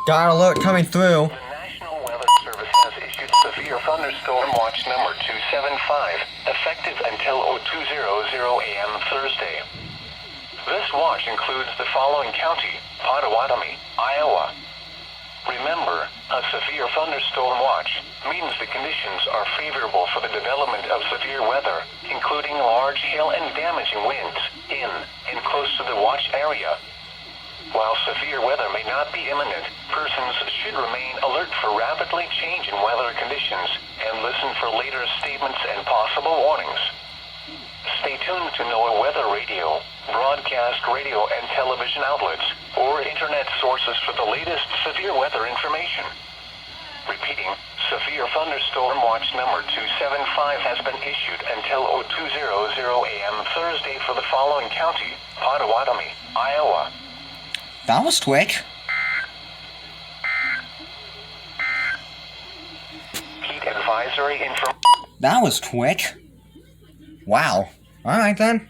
Got alert coming through. The National Weather Service has issued severe thunderstorm watch number 275, effective until 0200 a.m. Thursday. This watch includes the following county: Pottawatomie, Iowa. Remember, a severe thunderstorm watch means the conditions are favorable for the development of severe weather, including large hail and damaging winds in and close to the watch area. While severe weather may not be imminent, persons should remain alert for rapidly changing weather conditions and listen for later statements and possible warnings. Stay tuned to NOAA weather radio, broadcast radio and television outlets, or internet sources for the latest severe weather information. Repeating, severe thunderstorm watch number 275 has been issued until 0200 a.m. Thursday for the following county: Pottawatomie, Iowa. That was quick. Heat advisory information. That was quick. Wow. Alright then.